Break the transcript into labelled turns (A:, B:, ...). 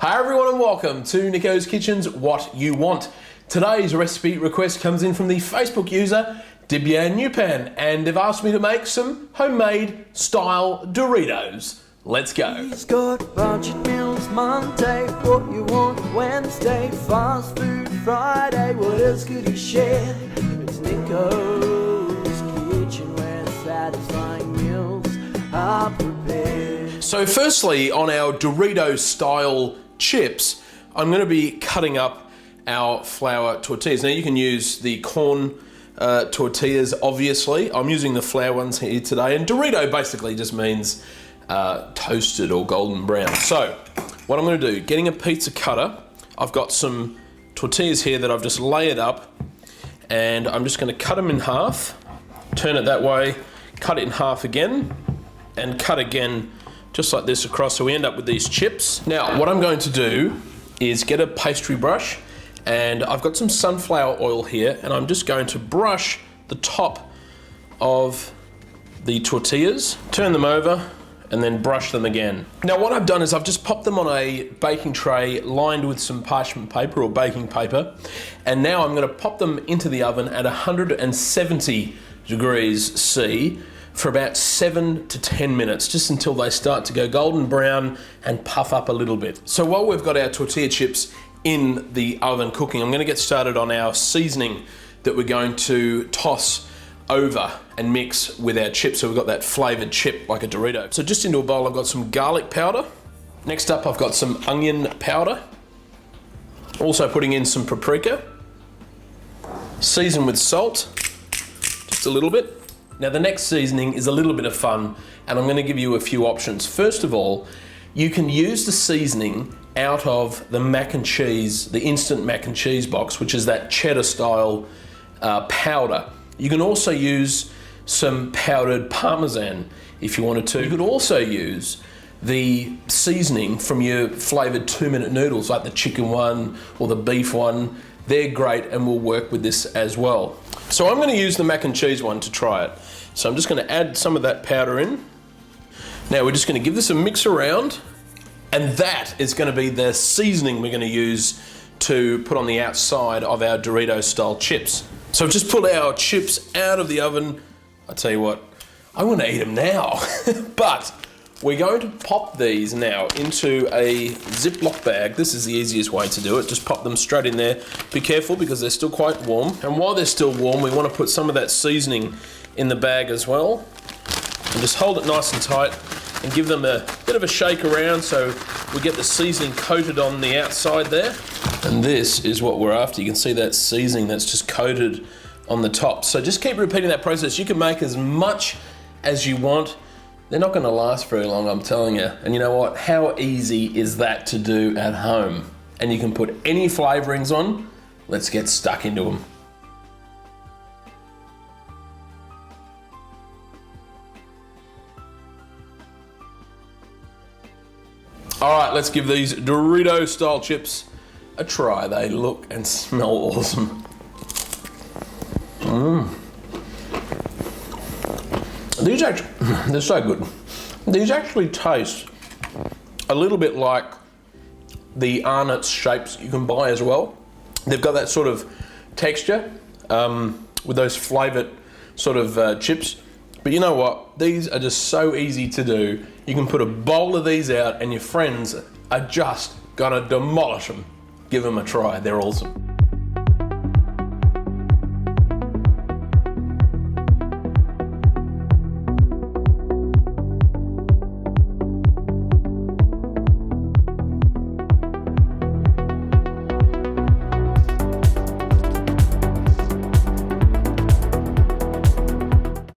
A: Hi everyone and welcome to Nicko's Kitchen's What You Want. Today's recipe request comes in from the Facebook user Newpan, and they've asked me to make some homemade style Doritos. Let's go.
B: He's got budget meals Monday, what you want Wednesday, fast food Friday, what else could he share? It's Nicko's Kitchen where satisfying meals are prepared.
A: So firstly, on our Doritos style chips, I'm going to be cutting up our flour tortillas. Now you can use the corn tortillas, obviously. I'm using the flour ones here today, and Dorito basically just means toasted or golden brown. So what I'm going to do, getting a pizza cutter, I've got some tortillas here that I've just layered up, and I'm just going to cut them in half, turn it that way, cut it in half again, and cut again just like this across, so we end up with these chips. Now what I'm going to do is get a pastry brush, and I've got some sunflower oil here, and I'm just going to brush the top of the tortillas, turn them over, and then brush them again. Now what I've done is I've just popped them on a baking tray lined with some parchment paper or baking paper, and now I'm going to pop them into the oven at 170 degrees C for about 7 to 10 minutes, just until they start to go golden brown and puff up a little bit. So while we've got our tortilla chips in the oven cooking, I'm going to get started on our seasoning that we're going to toss over and mix with our chips, so we've got that flavored chip like a Dorito. So just into a bowl I've got some garlic powder. Next up I've got some onion powder. Also putting in some paprika. Season with salt, just a little bit. Now the next seasoning is a little bit of fun, and I'm going to give you a few options. First of all, you can use the seasoning out of the mac and cheese, the instant mac and cheese box, which is that cheddar style powder. You can also use some powdered parmesan if you wanted to. You could also use the seasoning from your flavored 2-minute noodles, like the chicken one or the beef one. They're great and will work with this as well. So I'm going to use the mac and cheese one to try it. So I'm just going to add some of that powder in. Now we're just going to give this a mix around, and that is going to be the seasoning we're going to use to put on the outside of our Dorito style chips. So I've just pulled our chips out of the oven. I tell you what, I want to eat them now. But we're going to pop these now into a Ziploc bag. This is the easiest way to do it. Just pop them straight in there. Be careful because they're still quite warm. And while they're still warm, we want to put some of that seasoning in the bag as well. And just hold it nice and tight and give them a bit of a shake around so we get the seasoning coated on the outside there. And this is what we're after. You can see that seasoning that's just coated on the top. So just keep repeating that process. You can make as much as you want. They're not going to last very long, I'm telling you. And you know what? How easy is that to do at home? And you can put any flavorings on. Let's get stuck into them. All right, let's give these Dorito style chips a try. They look and smell awesome. These actually, they're so good. These actually taste a little bit like the Arnott's shapes you can buy as well. They've got that sort of texture with those flavored sort of chips. But you know what? These are just so easy to do. You can put a bowl of these out and your friends are just gonna demolish them. Give them a try, they're awesome.